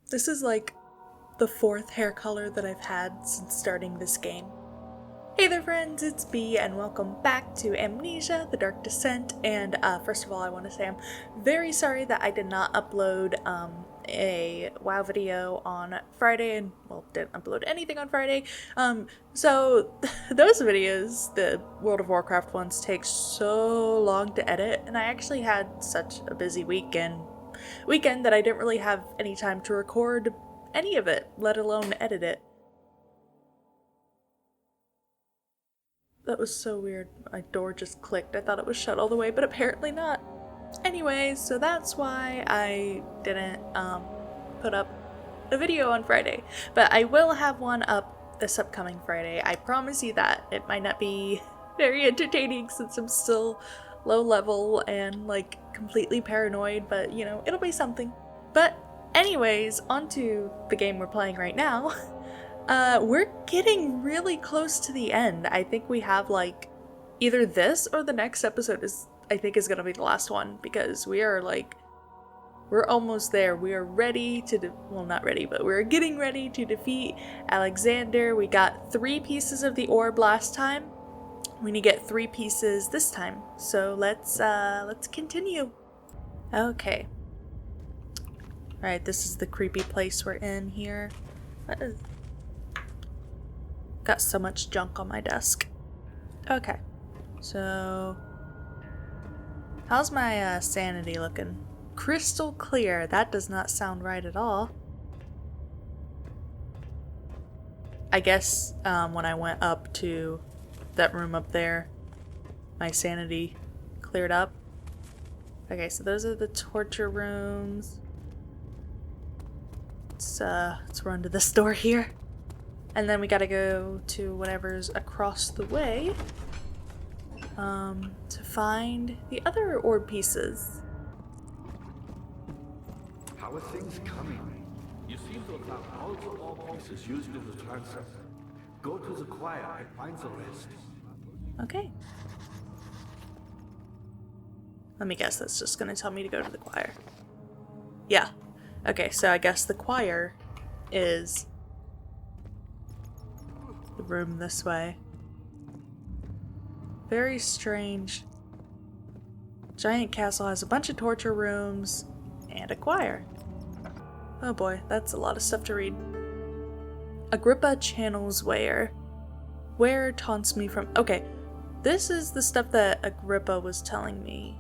This is like the fourth hair color that I've had since starting this game. Hey there friends, it's B and welcome back to Amnesia, The Dark Descent, and first of all I want to say I'm very sorry that I did not upload a WoW video on Friday and, well, didn't upload anything on Friday. So those videos, the World of Warcraft ones, take so long to edit, and I actually had such a busy weekend that I didn't really have any time to record any of it, let alone edit it. That was so weird. My door just clicked. I thought it was shut all the way, but apparently not. Anyway, so that's why I didn't put up a video on Friday. But I will have one up this upcoming Friday. I promise you that. It might not be very entertaining since I'm still low level and like completely paranoid, but you know, it'll be something. But anyways, onto the game we're playing right now. We're getting really close to the end. I think we have like either this or the next episode is gonna be the last one, because we're almost there. We are ready to well, not ready, but we're getting ready to defeat Alexander. We got 3 pieces of the orb last time. We need to get 3 pieces this time. So let's continue. Okay. Alright, this is the creepy place we're in here. What is... Got so much junk on my desk. Okay, so how's my sanity looking? Crystal clear. That does not sound right at all. I guess when I went up to that room up there, my sanity cleared up. Okay, so those are the torture rooms. Let's run to this door here. And then we gotta go to whatever's across the way to find the other orb pieces. How are things coming? You seem to have found all the orb pieces used in the transept. Go to the choir and find the rest. Okay. Let me guess, that's just gonna tell me to go to the choir. Yeah. Okay, so I guess the choir is the room this way. Very strange. Giant castle has a bunch of torture rooms and a choir. Oh boy, that's a lot of stuff to read. Agrippa channels Ware. Ware taunts me from... Okay, this is the stuff that Agrippa was telling me.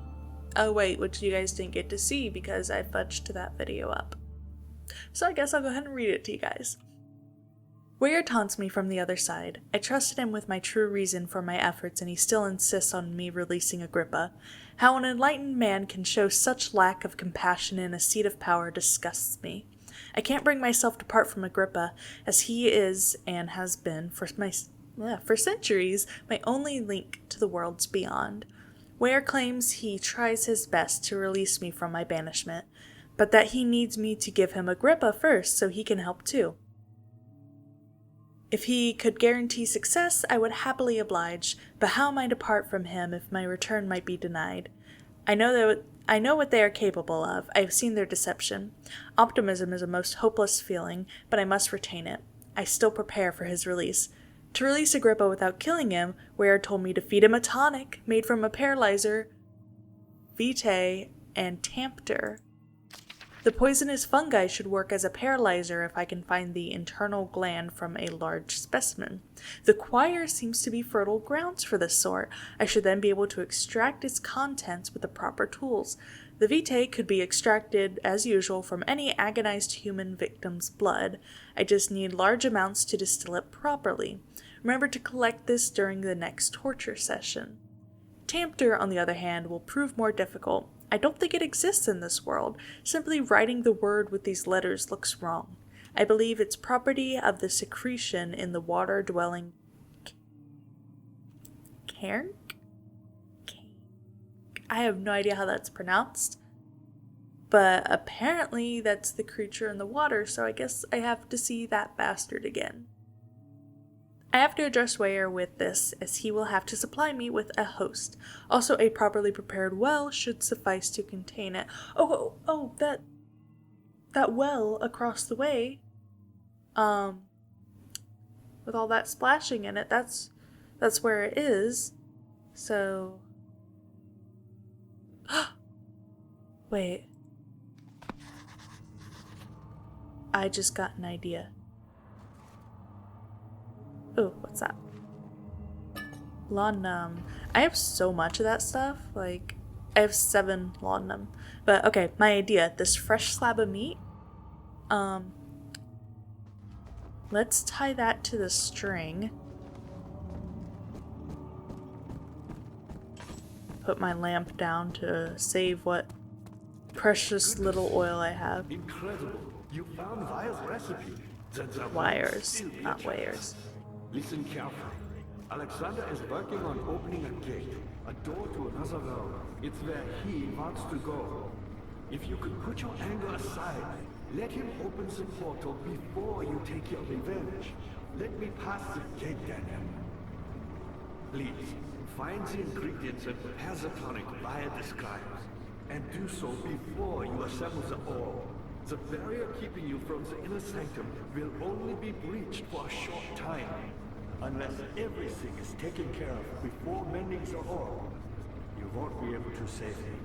Oh wait, which you guys didn't get to see because I fudged that video up. So I guess I'll go ahead and read it to you guys. Ware taunts me from the other side. I trusted him with my true reason for my efforts, and he still insists on me releasing Agrippa. How an enlightened man can show such lack of compassion in a seat of power disgusts me. I can't bring myself to part from Agrippa, as he is, and has been, for centuries, my only link to the worlds beyond. Ware claims he tries his best to release me from my banishment, but that he needs me to give him Agrippa first so he can help too. If he could guarantee success, I would happily oblige, but how am I to part from him if my return might be denied? I know what they are capable of. I have seen their deception. Optimism is a most hopeless feeling, but I must retain it. I still prepare for his release. To release Agrippa without killing him, Ware told me to feed him a tonic made from a paralyzer, vitae, and tampter. The poisonous fungi should work as a paralyzer if I can find the internal gland from a large specimen. The choir seems to be fertile grounds for this sort. I should then be able to extract its contents with the proper tools. The vitae could be extracted, as usual, from any agonized human victim's blood. I just need large amounts to distill it properly. Remember to collect this during the next torture session. Tampter, on the other hand, will prove more difficult. I don't think it exists in this world. Simply writing the word with these letters looks wrong. I believe it's property of the secretion in the water-dwelling cairn? I have no idea how that's pronounced. But apparently that's the creature in the water, so I guess I have to see that bastard again. I have to address Ware with this, as he will have to supply me with a host. Also, a properly prepared well should suffice to contain it. that well across the way, with all that splashing in it, that's where it is. So, wait. I just got an idea. Oh, what's that? Laudanum. I have so much of that stuff. Like, I have 7 laudanum. But okay, my idea. This fresh slab of meat. Let's tie that to the string. Put my lamp down to save what precious little oil I have. Incredible. You found Vire's recipe. Wires, not wires. Listen carefully. Alexander is working on opening a gate, a door to another realm. It's where he wants to go. If you could put your anger aside, let him open the portal before you take your revenge. Let me pass the gate, Daniel. Please, find the ingredients and prepare the tonic Vire describes. And do so before you assemble the orb. The barrier keeping you from the inner sanctum will only be breached for a short time. Unless everything is taken care of before mending the orb, you won't be able to save me.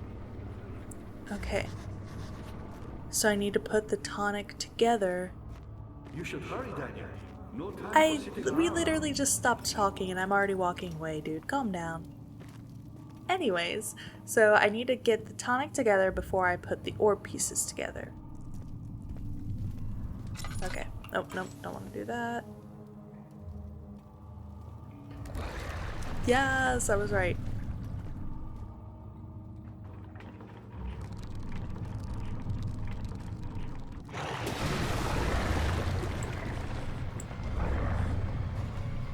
Okay. So I need to put the tonic together. You should hurry, Daniel. No time for sitting We around. literally just stopped talking and I'm already walking away, dude. Calm down. Anyways, so I need to get the tonic together before I put the orb pieces together. Okay. Nope, don't want to do that. Yes, I was right.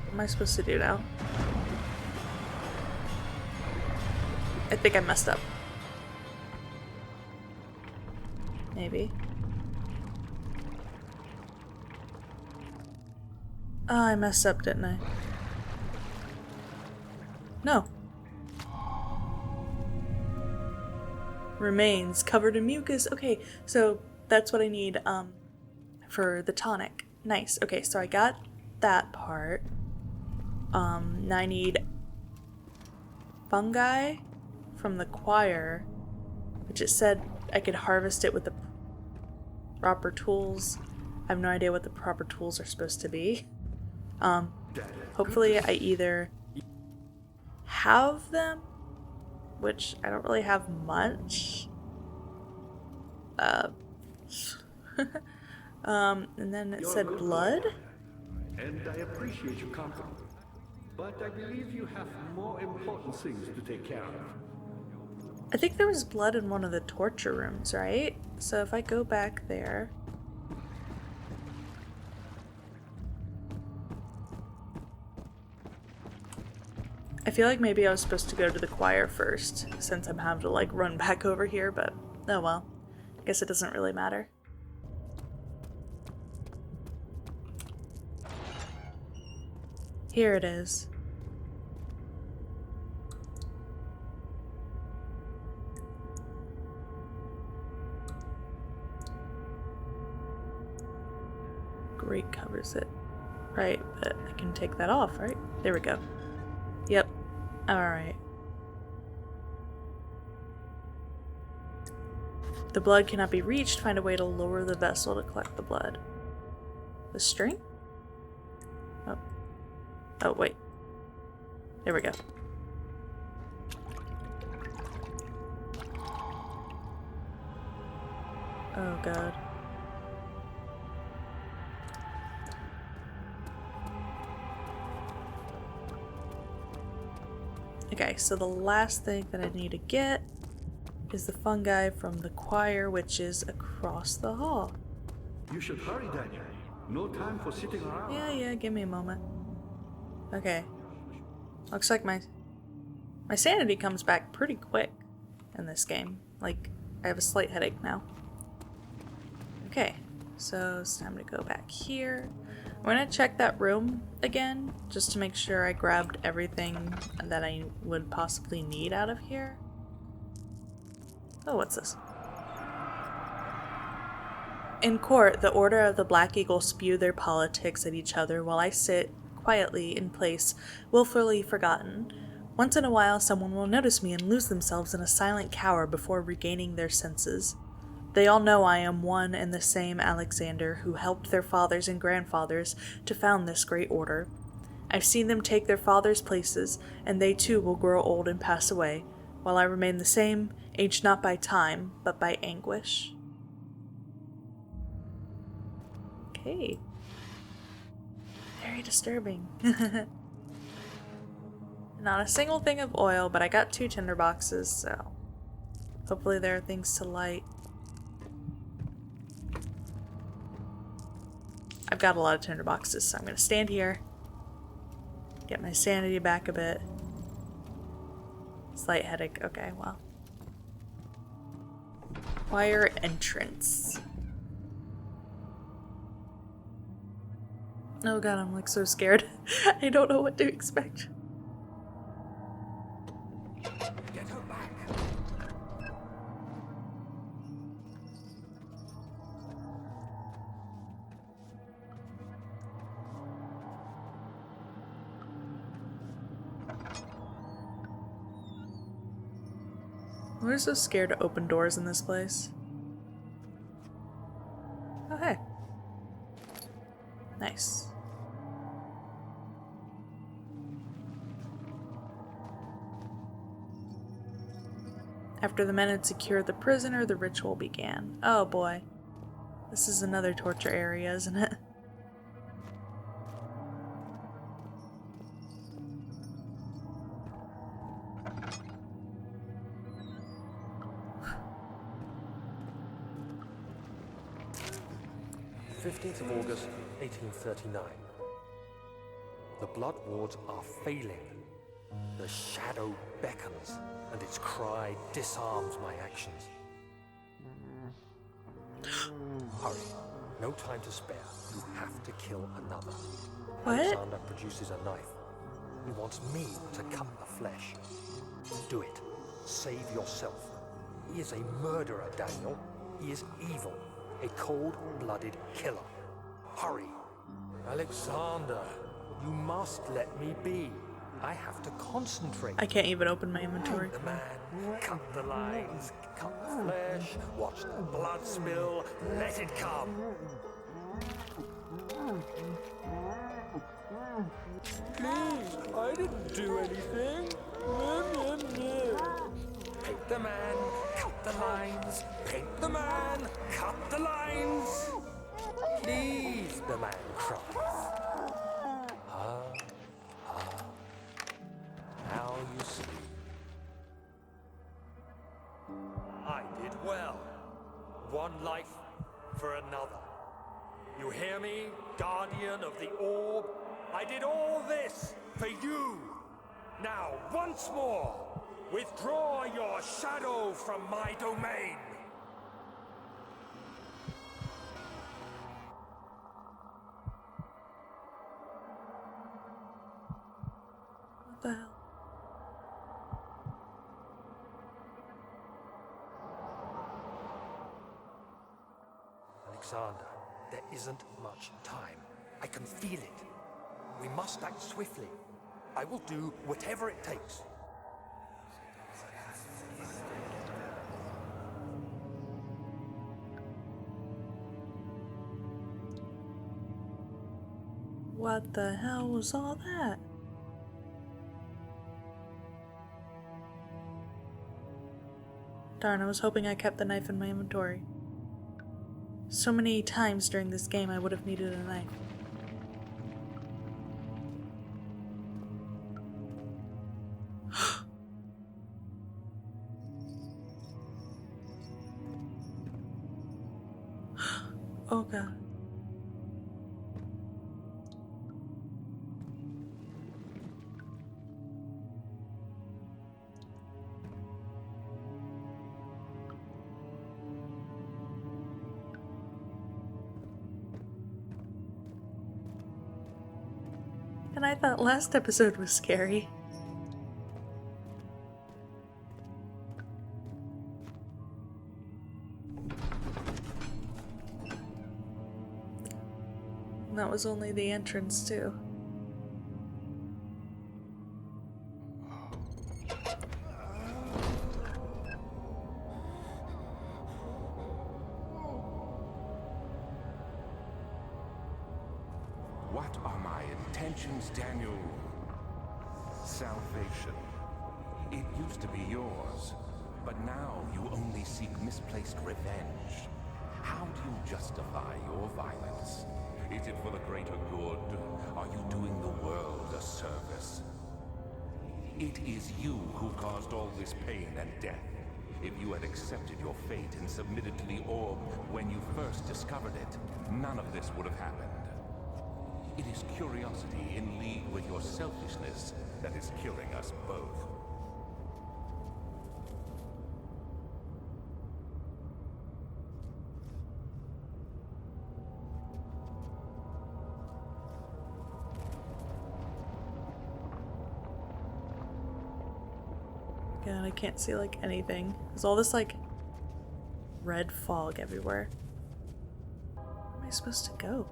What am I supposed to do now? I think I messed up. Maybe. Oh, I messed up, didn't I? No. Remains covered in mucus. Okay, so that's what I need for the tonic. Nice. Okay, so I got that part. Now I need fungi from the choir, which it said I could harvest it with the proper tools. I have no idea what the proper tools are supposed to be. Hopefully I either have them, which I don't really have much. And then it said blood. And I appreciate your company. But I believe you have more important things to take care of. I think there was blood in one of the torture rooms, right? So if I go back there... I feel like maybe I was supposed to go to the choir first, since I'm having to, like, run back over here, but oh well. I guess it doesn't really matter. Here it is. Great covers it. Right, but I can take that off, right? There we go. Yep. Alright. The blood cannot be reached. Find a way to lower the vessel to collect the blood. The string? Oh. Oh, wait. There we go. Oh, God. Okay, so the last thing that I need to get is the fungi from the choir, which is across the hall. You should hurry, Daniel. No time for sitting around. Yeah, give me a moment. Okay. Looks like my sanity comes back pretty quick in this game. Like, I have a slight headache now. Okay, so it's time to go back here. I'm gonna check that room again, just to make sure I grabbed everything that I would possibly need out of here. Oh, what's this? In court, the Order of the Black Eagle spew their politics at each other while I sit quietly in place, willfully forgotten. Once in a while, someone will notice me and lose themselves in a silent cower before regaining their senses. They all know I am one and the same Alexander who helped their fathers and grandfathers to found this great order. I've seen them take their fathers' places, and they too will grow old and pass away, while I remain the same, aged not by time, but by anguish. Okay. Very disturbing. Not a single thing of oil, but I got 2 tinder boxes, so hopefully there are things to light. I've got a lot of tinder boxes, so I'm going to stand here, get my sanity back a bit. Slight headache. Okay, well. Choir entrance. Oh god, I'm like so scared. I don't know what to expect. Get her back. We're so scared to open doors in this place. Oh, hey. Nice. After the men had secured the prisoner, the ritual began. Oh boy. This is another torture area, isn't it? "15th of August, 1839. The blood wards are failing. The shadow beckons, and its cry disarms my actions. Hurry. No time to spare. You have to kill another." What? Alexander produces a knife. He wants me to cut the flesh. Do it. Save yourself. He is a murderer, Daniel. He is evil. A cold-blooded killer. Hurry. Alexander, you must let me be. I have to concentrate. I can't even open my inventory. The man, cut the lines, cut the flesh, watch the blood spill, let it come. Please, I didn't do anything. Paint the man, cut the lines. Paint the man, cut the lines. Please, the man cries. Now you see. I did well. One life for another. You hear me, guardian of the orb? I did all this for you. Now, once more, withdraw your shadow from my domain. What the hell? Alexander, there isn't much time. I can feel it. We must act swiftly. I will do whatever it takes. What the hell was all that? Darn, I was hoping I kept the knife in my inventory. So many times during this game I would have needed a knife. Oh god. And I thought last episode was scary. that was only the entrance, too. What are my intentions, Daniel? Salvation. It used to be yours, but now you only seek misplaced revenge. How do you justify your violence? Is it for the greater good? Are you doing the world a service? It is you who caused all this pain and death. If you had accepted your fate and submitted to the orb when you first discovered it, none of this would have happened. It is curiosity in league with your selfishness that is killing us both. God, I can't see, like, anything. There's all this, like, red fog everywhere. Where am I supposed to go?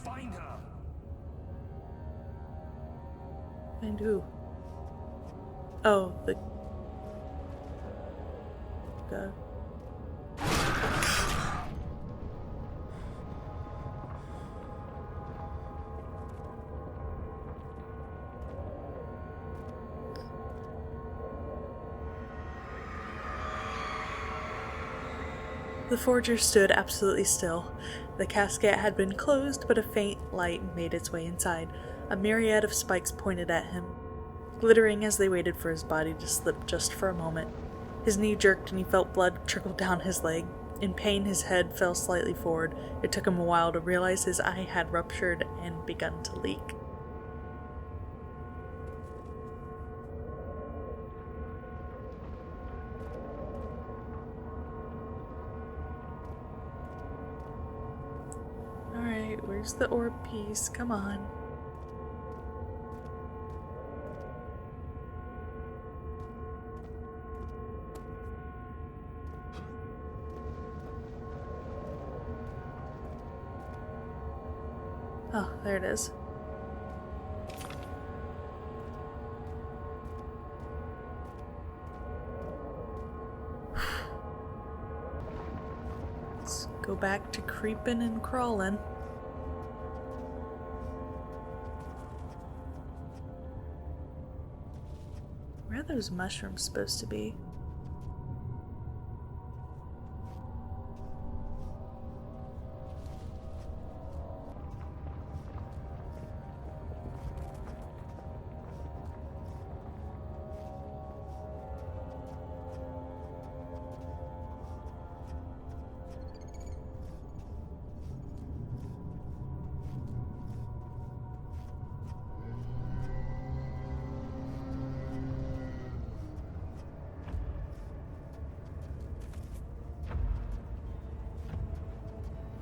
Find her! Find who? Oh, the... God. The forger stood absolutely still. The casket had been closed, but a faint light made its way inside. A myriad of spikes pointed at him, glittering as they waited for his body to slip just for a moment. His knee jerked and he felt blood trickle down his leg. In pain, his head fell slightly forward. It took him a while to realize his eye had ruptured and begun to leak. Alright, where's the orb piece? Come on. Oh, there it is. Let's go back to creeping and crawling. Where are those mushrooms supposed to be?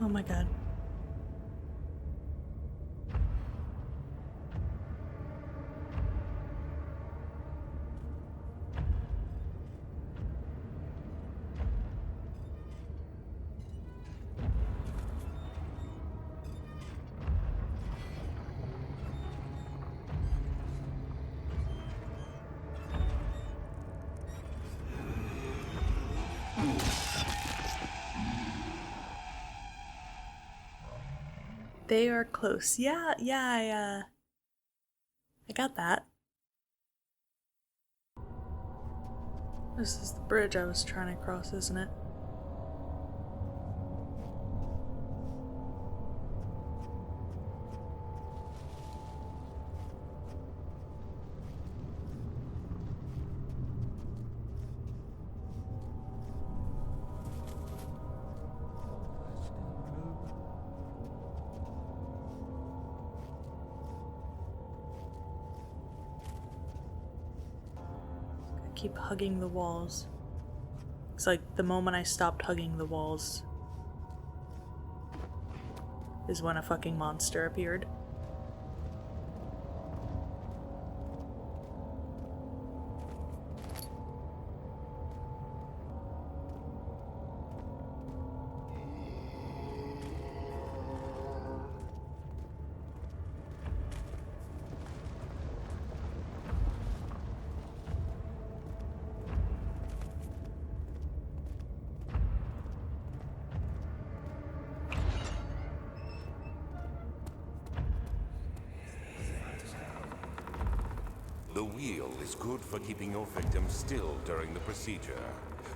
Oh my god. They are close. Yeah, I got that. This is the bridge I was trying to cross, isn't it? Keep hugging the walls. It's like the moment I stopped hugging the walls is when a fucking monster appeared. The wheel is good for keeping your victims still during the procedure.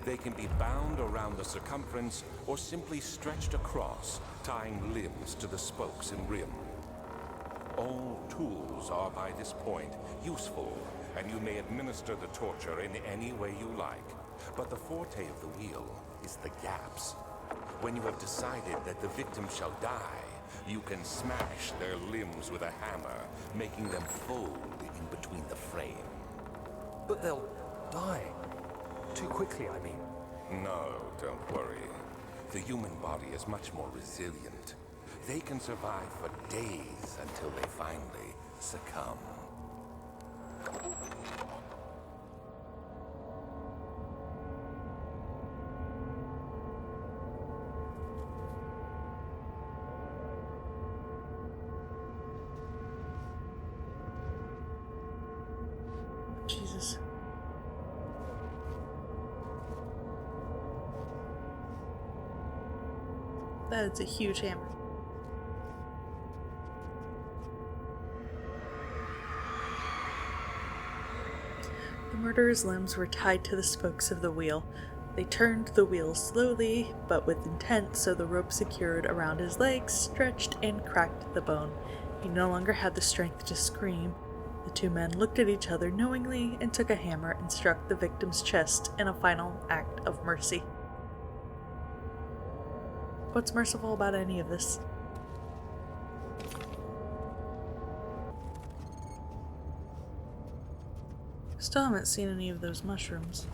They can be bound around the circumference or simply stretched across, tying limbs to the spokes and rim. All tools are by this point useful, and you may administer the torture in any way you like. But the forte of the wheel is the gaps. When you have decided that the victim shall die, you can smash their limbs with a hammer, making them fold in between the frame. But they'll die. Too quickly, I mean. No, don't worry. The human body is much more resilient. They can survive for days until they finally succumb. Jesus. That is a huge hammer. The murderer's limbs were tied to the spokes of the wheel. They turned the wheel slowly, but with intent, so the rope secured around his legs stretched and cracked the bone. He no longer had the strength to scream. The two men looked at each other knowingly and took a hammer and struck the victim's chest in a final act of mercy. What's merciful about any of this? Still haven't seen any of those mushrooms.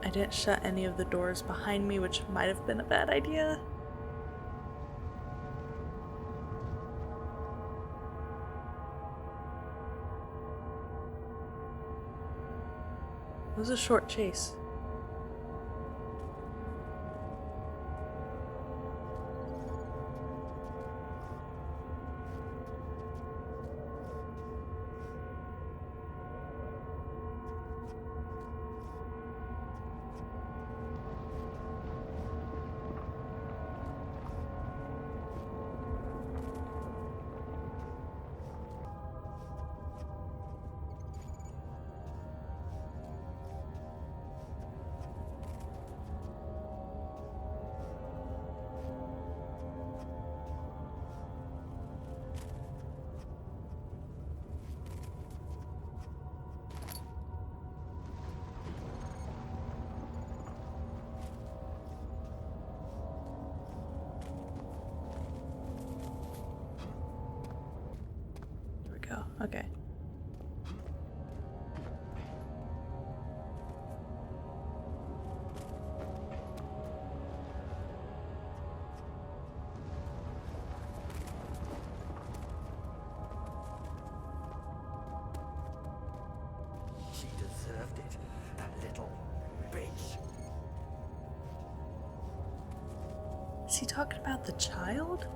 I didn't shut any of the doors behind me, which might have been a bad idea. It was a short chase. Okay. deserved it. That little bitch. Is he talking about the child?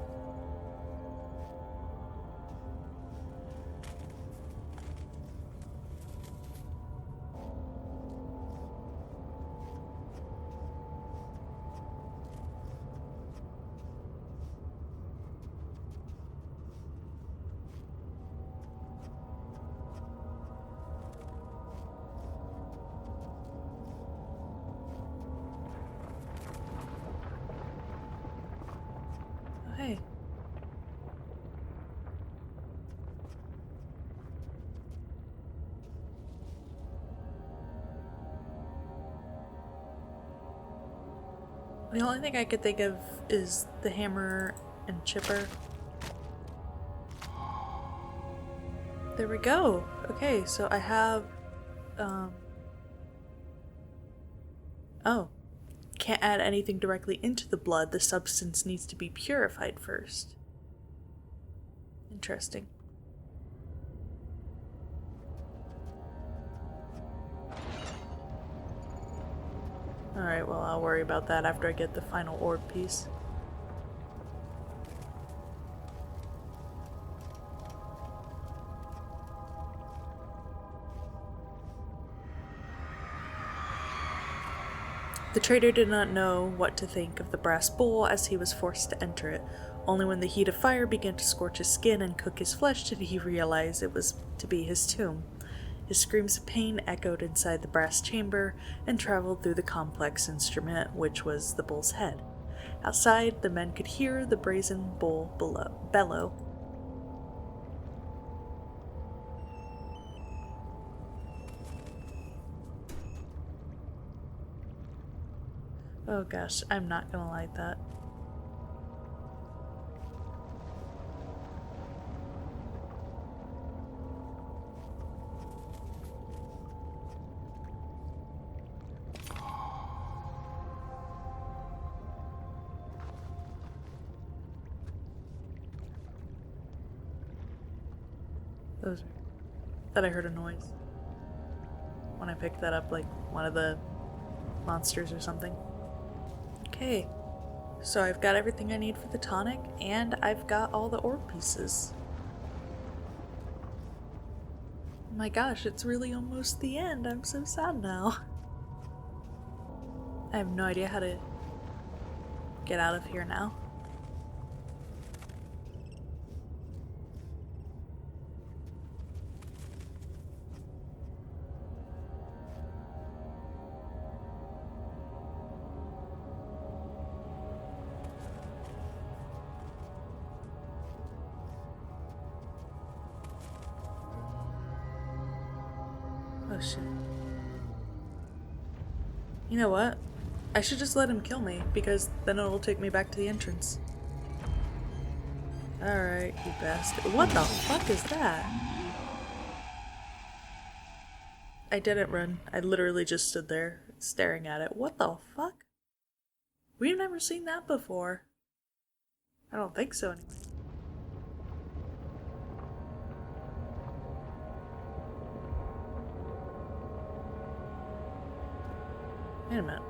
Hey. The only thing I could think of is the hammer and chipper. There we go. Okay, so I have, oh. Can't add anything directly into the blood. The substance needs to be purified first. Interesting. Alright, well, I'll worry about that after I get the final orb piece. The trader did not know what to think of the brass bowl as he was forced to enter it. Only when the heat of fire began to scorch his skin and cook his flesh did he realize it was to be his tomb. His screams of pain echoed inside the brass chamber and traveled through the complex instrument, which was the bull's head. Outside, the men could hear the brazen bull bellow. Oh gosh, I'm not gonna like that. Thought I heard a noise when I picked that up, like one of the monsters or something. Okay, so I've got everything I need for the tonic, and I've got all the orb pieces. Oh my gosh, it's really almost the end. I'm so sad now. I have no idea how to get out of here now. Oh shit. You know what? I should just let him kill me, because then it'll take me back to the entrance. Alright, you bastard. What the fuck is that? I didn't run. I literally just stood there, staring at it. What the fuck? We've never seen that before. I don't think so anyway. Wait a minute.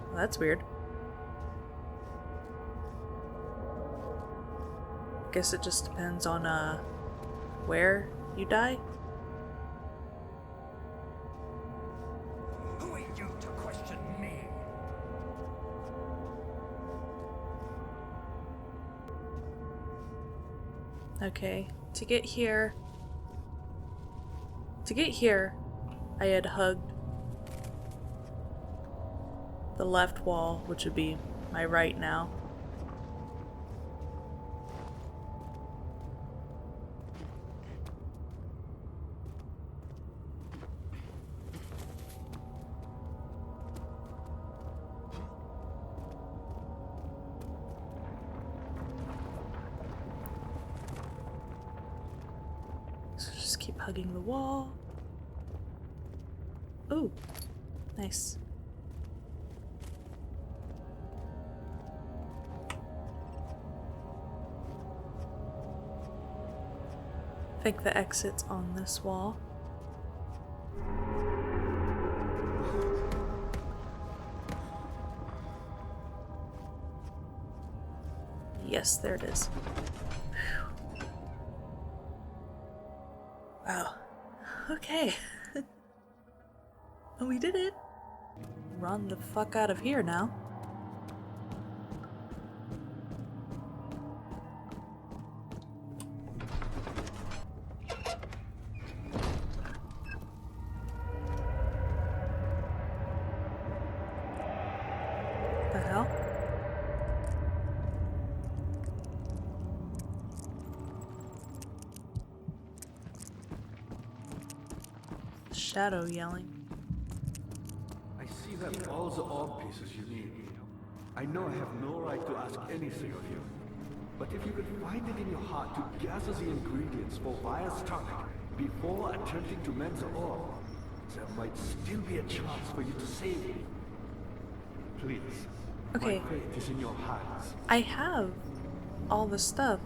Well, that's weird. Guess it just depends on, where you die? Who are you to question me? Okay, to get here, I had hugged the left wall, which would be my right now. So just keep hugging the wall. Ooh, nice. I think the exit's on this wall. Yes, there it is. Whew. Wow. Okay. We did it. Run the fuck out of here now. The hell? Shadow yelling. I see that all the orb pieces you need. I know I have no right to ask anything of you. But if you could find it in your heart to gather the ingredients for Vire's tonic before attempting to mend the orb, there might still be a chance for you to save me. Please. Okay. My fate is in your hands. I have all the stuff.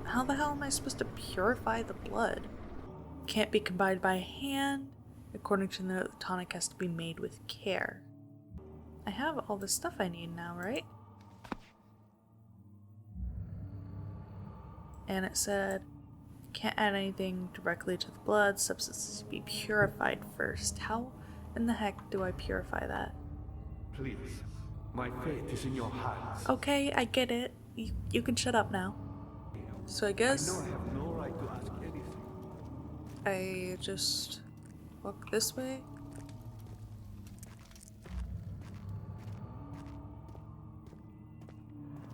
How the hell am I supposed to purify the blood? Can't be combined by hand. According to the note, the tonic has to be made with care. I have all the stuff I need now, right? And it said, can't add anything directly to the blood, substances be purified first. How in the heck do I purify that? Please. My fate is in your hands. Okay, I get it. You can shut up now. So I I guess know I have no right to ask anything. I just walk this way.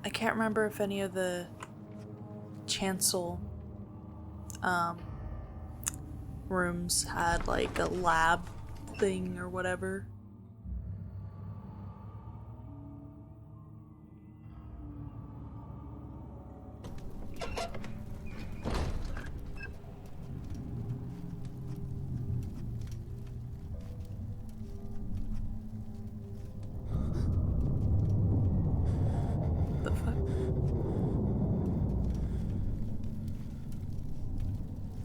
I can't remember if any of the chancel rooms had like a lab thing or whatever. The fuck?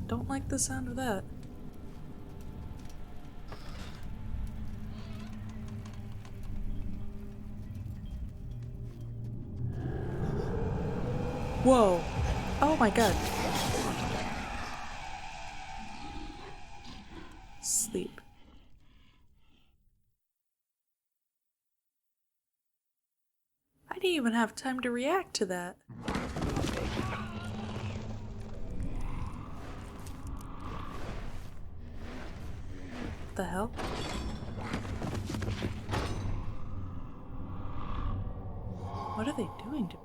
Don't like the sound of that. Whoa. Oh my god. Sleep. I didn't even have time to react to that. What the hell? What are they doing to me?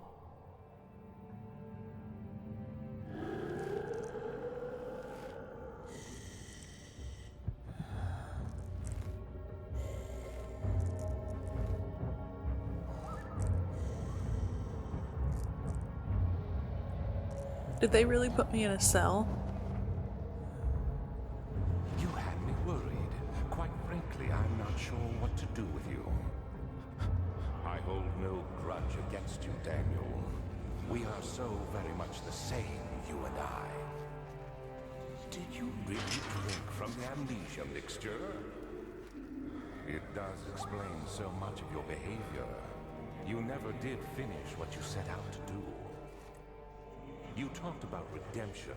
Did they really put me in a cell? You had me worried. Quite frankly, I'm not sure what to do with you. I hold no grudge against you, Daniel. We are so very much the same, you and I. Did you really drink from the amnesia mixture? It does explain so much of your behavior. You never did finish what you set out to do. You talked about redemption,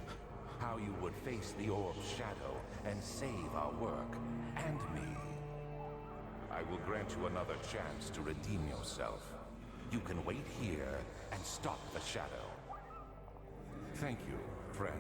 how you would face the orb's shadow and save our work, and me. I will grant you another chance to redeem yourself. You can wait here and stop the shadow. Thank you, friend.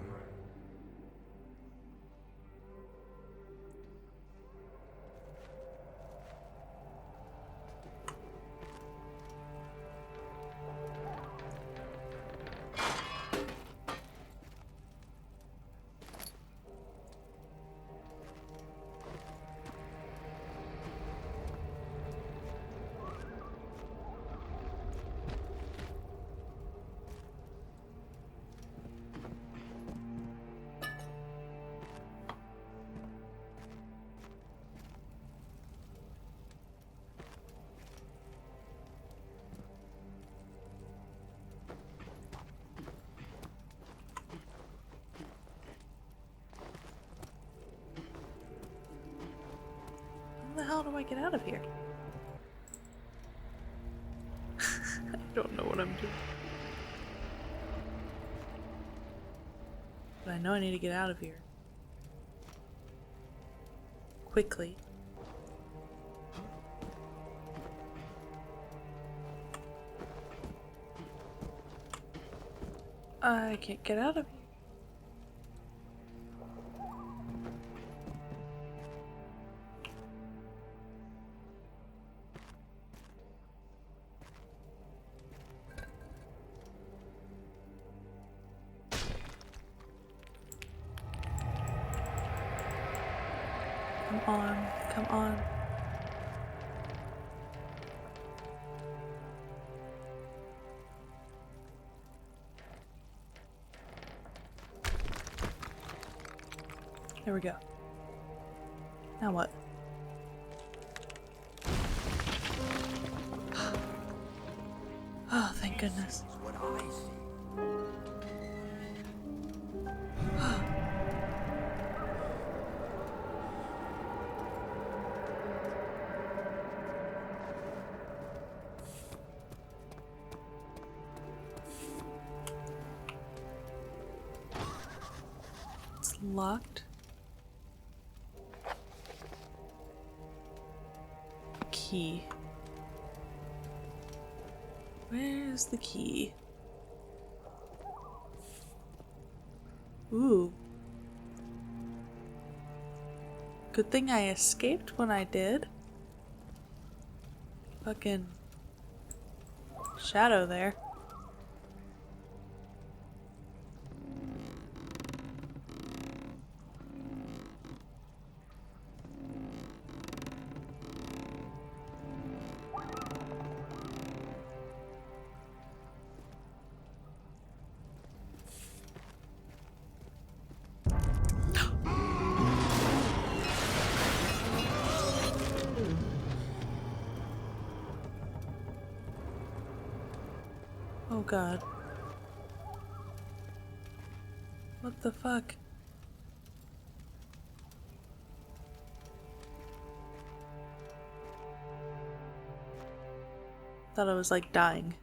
How the hell do I get out of here? I don't know what I'm doing. But I know I need to get out of here. Quickly. I can't get out of here. Come on, come on. There we go. Now what? Oh, thank goodness. Is what I see. It's locked. Key. Where's the key? Ooh. Good thing I escaped when I did. Fucking shadow there. Oh god. What the fuck? Thought I was like dying.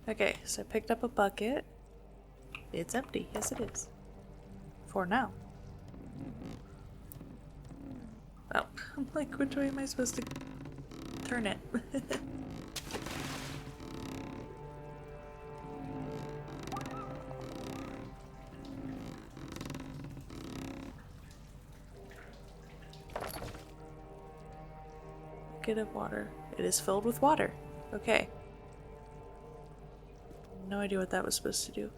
Okay, so I picked up a bucket. It's empty. Yes, it is. For now. Oh, I'm like, which way am I supposed to turn it? Bucket of water. It is filled with water. Okay. No idea what that was supposed to do.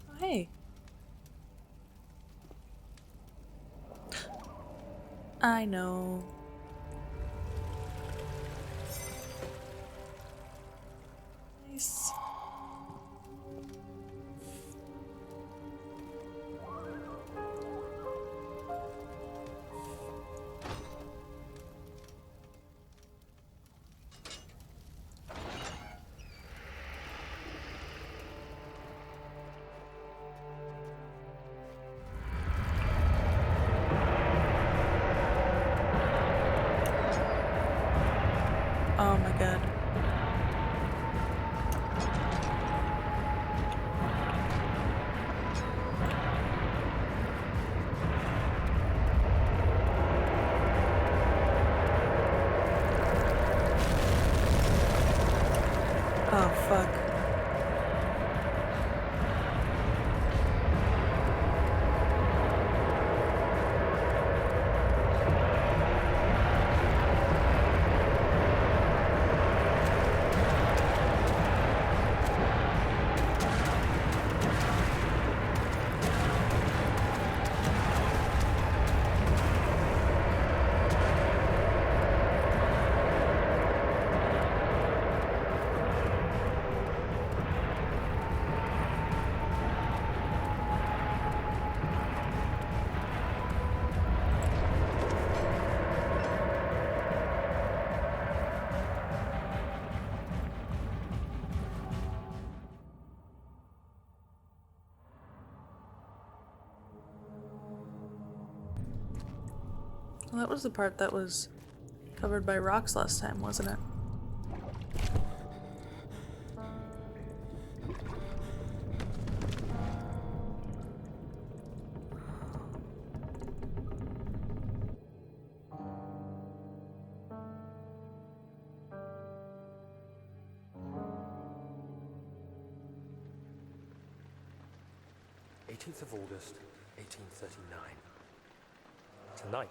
Oh, hey. I know. Nice. Oh my god. Oh fuck. Well, that was the part that was covered by rocks last time, wasn't it? Of August, 1839. Tonight,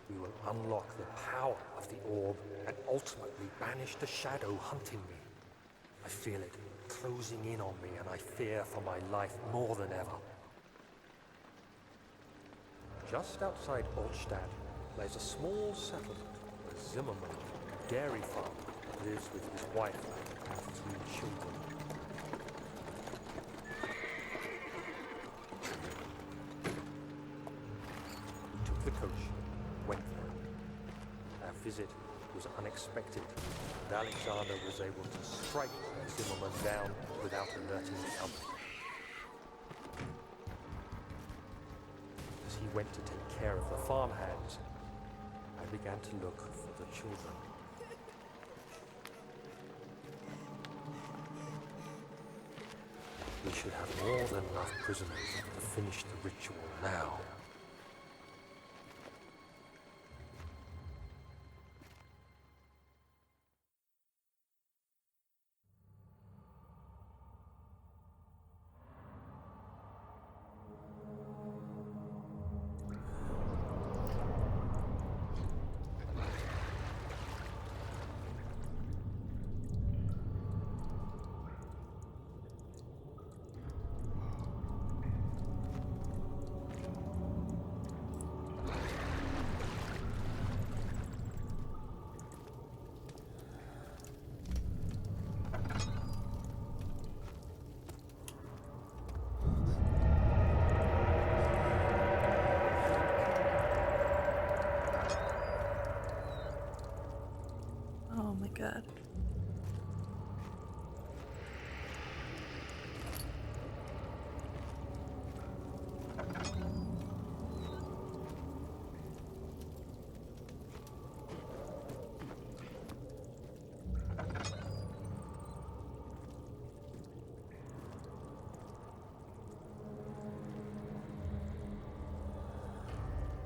we will unlock the power of the orb and ultimately banish the shadow hunting me. I feel it closing in on me, and I fear for my life more than ever. Just outside Altstadt lies a small settlement where Zimmerman, a dairy farmer, lives with his wife and 3 children. The coach went there. Our visit was unexpected, and Alexander was able to strike Zimmerman down without alerting the others. As he went to take care of the farmhands, I began to look for the children. We should have more than enough prisoners to finish the ritual now. Oh my god.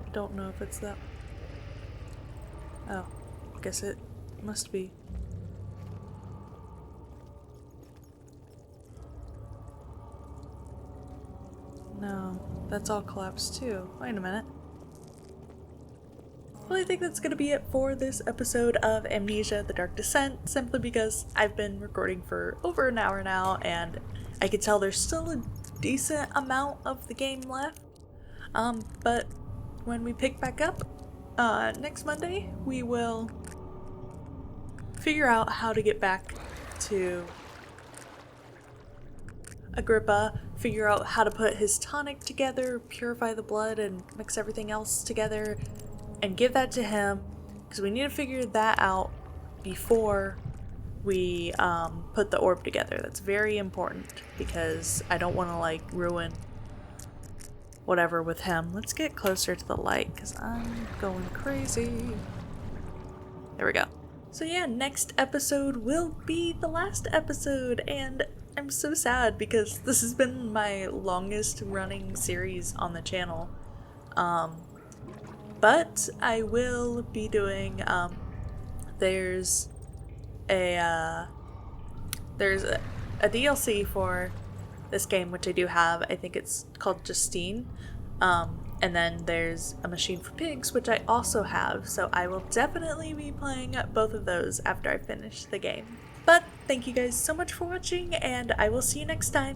I don't know if it's that. Oh, guess it must be. No, that's all collapsed too. Wait a minute. Well, I think that's gonna be it for this episode of Amnesia: The Dark Descent, simply because I've been recording for over an hour now, and I can tell there's still a decent amount of the game left. But when we pick back up next Monday, we will figure out how to get back to Agrippa, figure out how to put his tonic together, purify the blood, and mix everything else together, and give that to him, because we need to figure that out before we put the orb together. That's very important, because I don't want to like ruin whatever with him. Let's get closer to the light, because I'm going crazy. There we go. So yeah, next episode will be the last episode, and I'm so sad because this has been my longest running series on the channel. But I will be doing, there's a DLC for this game, which I do have. I think it's called Justine. And then there's a Machine for Pigs, which I also have, so I will definitely be playing both of those after I finish the game. But thank you guys so much for watching, and I will see you next time.